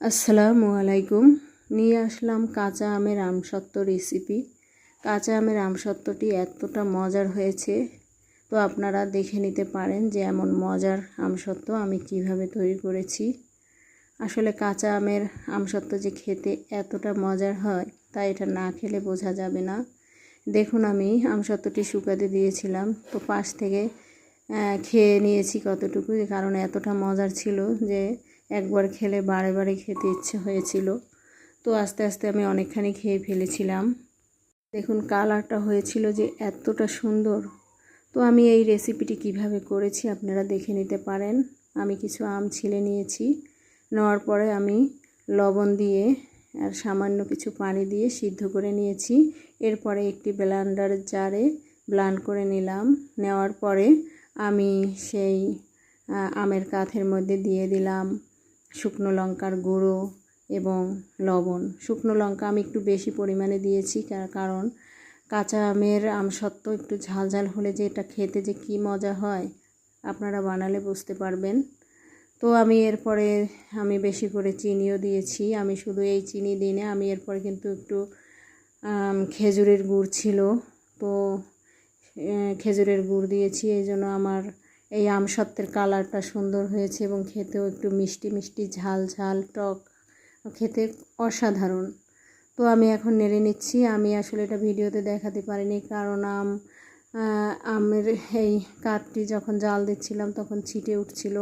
আসসালামু আলাইকুম। নিয়ে আসলাম কাঁচা আমের আমসত্ত্ব রেসিপি। কাঁচা আমের আমসত্ত্বটি এতটা মজার হয়েছে, তো আপনারা দেখে নিতে পারেন যে এমন মজার আমসত্ত্ব আমি কিভাবে তৈরি করেছি। আসলে কাঁচা আমের আমসত্ত্ব যে খেতে এতটা মজার হয় তা এটা না খেলে বোঝা যাবে না। দেখুন, আমি আমসত্ত্বটি শুকাতে দিয়েছিলাম, তো পাশ থেকে খেয়ে নিয়েছি কতটুকু, কারণ এতটা মজার ছিল যে একবার খেলে বারে বারে খেতে ইচ্ছে হয়েছিল। তো আস্তে আস্তে আমি অনেকখানি খেয়ে ফেলেছিলাম। দেখুন কালারটা হয়েছিল যে এতটা সুন্দর। তো আমি এই রেসিপিটি কিভাবে করেছি আপনারা দেখে নিতে পারেন। আমি কিছু আম ছিলে নিয়েছি, নেওয়ার পরে আমি লবণ দিয়ে আর সামান্য কিছু পানি দিয়ে সিদ্ধ করে নিয়েছি। এরপরে একটি ব্লেন্ডার জারে ব্লেন্ড করে নিলাম। নেওয়ার পরে আমি সেই আমের কাঠের মধ্যে দিয়ে দিলাম শুকনো লঙ্কার গুঁড়ো এবং লবণ। শুকনো লঙ্কা আমি একটু বেশি পরিমাণে দিয়েছি, কারণ কাঁচা আমের আমসত্ত্ব একটু ঝাল ঝাল হলে যে এটা খেতে যে কী মজা হয় আপনারা বানালে বুঝতে পারবেন। তো আমি এরপরে বেশি করে চিনিও দিয়েছি। আমি শুধু এই চিনি দিই না, আমি এরপরে কিন্তু একটু খেজুরের গুড় ছিল, তো খেজুরের গুড় দিয়েছি। এই জন্য আমার এই আমসত্ত্বের কালারটা সুন্দর হয়েছে এবং খেতেও একটু মিষ্টি মিষ্টি ঝাল ঝাল টক, খেতে অসাধারণ। তো আমি এখন নেড়ে নিচ্ছি। আমি আসলে এটা ভিডিওতে দেখাতে পারিনি, কারণ আমের এই কাঠটি যখন জাল দিচ্ছিলাম তখন ছিটে উঠছিল,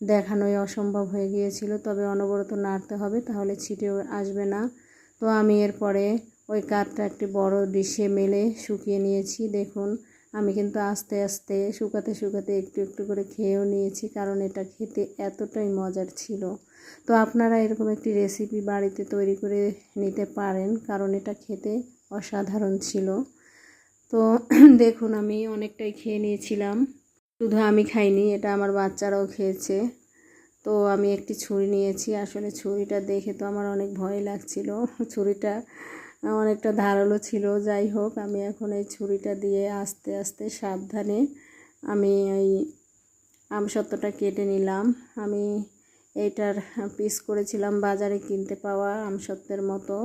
দেখানোই অসম্ভব হয়ে গিয়েছিল। তবে অনবরত নাড়তে হবে, তাহলে ছিটে আসবে না। তো আমি এরপরে ওই কাঠটা একটি বড় ডিশে মেলে শুকিয়ে নিয়েছি। দেখুন, আমি কিন্তু আস্তে আস্তে শুকাতে শুকাতে একটু একটু করে খেয়েও নিয়েছি, কারণ এটা খেতে এতটাই মজার ছিল। তো আপনারা এরকম একটি রেসিপি বাড়িতে তৈরি করে নিতে পারেন, কারণ এটা খেতে অসাধারণ ছিল। তো দেখুন, আমি অনেকটাই খেয়ে নিয়েছিলাম। শুধু আমি খাইনি, এটা আমার বাচ্চারাও খেয়েছে। তো আমি একটি ছুরি নিয়েছি। আসলে ছুরিটা দেখে তো আমার অনেক ভয় লাগছিল, ছুরিটা অনেকটা ধারালো ছিল। যাই হোক, আমি এখন এই ছুরিটা দিয়ে আস্তে আস্তে সাবধানে আমি এই আমসত্ত্বটা কেটে নিলাম। আমি এইটার পিস করেছিলাম বাজারে কিনতে পাওয়া আমসত্ত্বের মতো,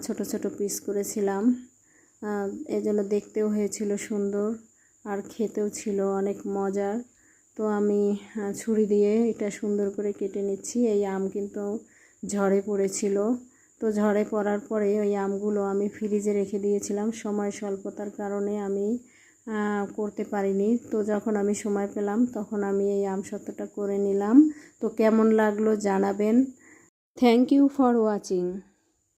ছোট ছোট পিস করেছিলাম। এই জন্য দেখতেও হয়েছিল সুন্দর আর খেতেও ছিল অনেক মজার। তো আমি ছুরি দিয়ে এটা সুন্দর করে কেটে নিচ্ছি। এই আম কিন্তু ঝড়ে পড়েছিল, তো ঝড়ে পড়ার পরে ওই আমগুলো আমি ফ্রিজে রেখে দিয়েছিলাম। সময় স্বল্পতার কারণে আমি করতে পারিনি। তো যখন আমি সময় পেলাম তখন আমি এই আমসত্ত্বটা করে নিলাম। তো কেমন লাগলো জানাবেন। Thank you for watching.